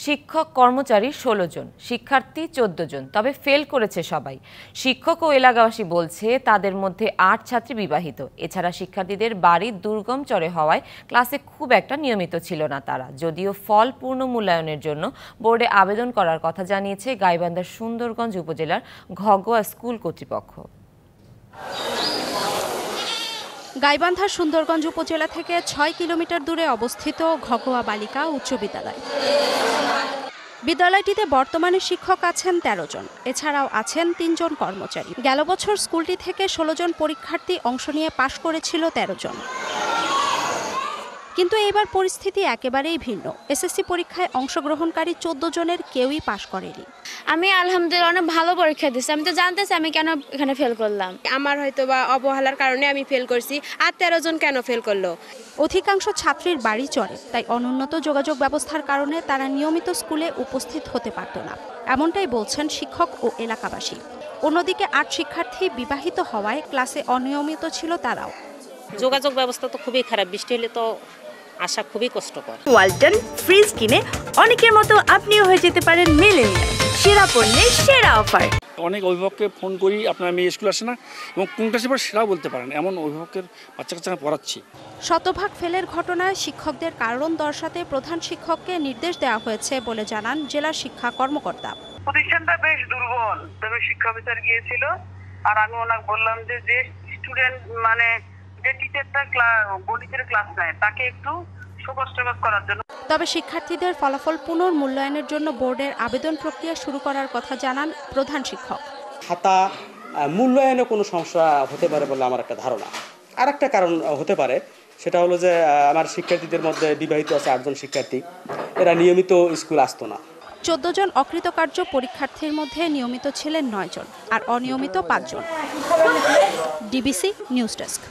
শিক্ষক কর্মচারী ১৬ জন, শিক্ষার্থী ১৪ জন, তবে ফেল করেছে সবাই। শিক্ষক ও এলাকাবাসী বলছে তাদের মধ্যে ৮ ছাত্রী বিবাহিত। এছাড়া শিক্ষার্থীদের বাড়ি দুর্গম চরে হওয়ায় ক্লাসে খুব একটা নিয়মিত ছিল না তারা। যদিও ফল পূর্ণ মূল্যায়নের জন্য বোর্ডে আবেদন করার কথা জানিয়েছে গাইবান্ধার সুন্দরগঞ্জ উপজেলার ঘগোয়া স্কুল কর্তৃপক্ষ। গাইবান্ধার সুন্দরগঞ্জ উপজেলা থেকে ৬ কিলোমিটার দূরে অবস্থিত ঘগোয়া বালিকা উচ্চ বিদ্যালয়। বিদ্যালয়টিতে বর্তমানে শিক্ষক আছেন ১৩ জন, এছাড়াও আছেন ৩ জন কর্মচারী। গেল বছর স্কুলটি থেকে ১৬ জন পরীক্ষার্থী অংশ নিয়ে পাশ করেছিল ১৩ জন। কিন্তু এবার পরিস্থিতি একেবারেই ভিন্ন। এসএসসি পরীক্ষায় অংশগ্রহণকারী ১৪ জনের কেউই পাশ করেনি। আমি আলহামদুলিল্লাহ অনেক ভালো পরীক্ষা দিচ্ছি। আমি তো জানতেছি আমি কেন এখানে ফেল করলাম। আমার হয়তো বা অবহেলার কারণে আমি ফেল করছি, আর ১৩ জন কেন ফেল করলো। অধিকাংশ ছাত্রীর বাড়ি চরে, তাই অনুন্নত যোগাযোগ ব্যবস্থার কারণে তারা নিয়মিত স্কুলে উপস্থিত হতে পারত না, এমনটাই বলছেন শিক্ষক ও এলাকাবাসী। অন্যদিকে ৮ শিক্ষার্থী বিবাহিত হওয়ায় ক্লাসে অনিয়মিত ছিল তারাও। যোগাযোগ ব্যবস্থা তো খুবই খারাপ, বৃষ্টি হলে তো আসা খুবই কষ্টকর। ওয়ালটন ফ্রিজ কিনে অনেকের মতো আপনিও হয়ে যেতে পারেন মিলেনিয়াল। সেরা পণ্যের সেরা অফার। অনেক অভিভাবককে ফোন করি, আপনার মেয়ে স্কুল আসে না এবং কোন ক্লাসে পড়ে সেটাও বলতে পারেন, এমন অভিভাবকের বাচ্চা কাচ্চা পড়াচ্ছি। শতভাগ ফেলের ঘটনায় শিক্ষকদের কারণ দর্শাতে প্রধান শিক্ষককে নির্দেশ দেওয়া হয়েছে বলে জানান জেলা শিক্ষা কর্মকর্তা। প্রতিষ্ঠানটা বেশ দুর্বল, তবে শিক্ষা অফিসার গিয়েছিল আর আমি ওনাকে বললাম যে স্টুডেন্ট মানে যে টিচারটা গণিতের ক্লাস নেয় তাকে একটু সুকষ্টকর করার জন্য। তবে শিক্ষার্থীদের ফলাফল পুনর্মূল্যায়নের জন্য বোর্ডের আবেদন প্রক্রিয়া শুরু করার কথা জানান প্রধান শিক্ষক। খাতা মূল্যায়নে কোনো সমস্যা হতে পারে বলে আমার একটা ধারণা। আর একটা কারণ হতে পারে, সেটা হলো যে আমার শিক্ষার্থীদের মধ্যে বিবাহিত আছে ৮ জন শিক্ষার্থী, এরা নিয়মিত স্কুল আসতো না। ১৪ জন অকৃতকার্য পরীক্ষার্থীর মধ্যে নিয়মিত ছিলেন ৯ জন আর অনিয়মিত ৫ জন। DBC news desk.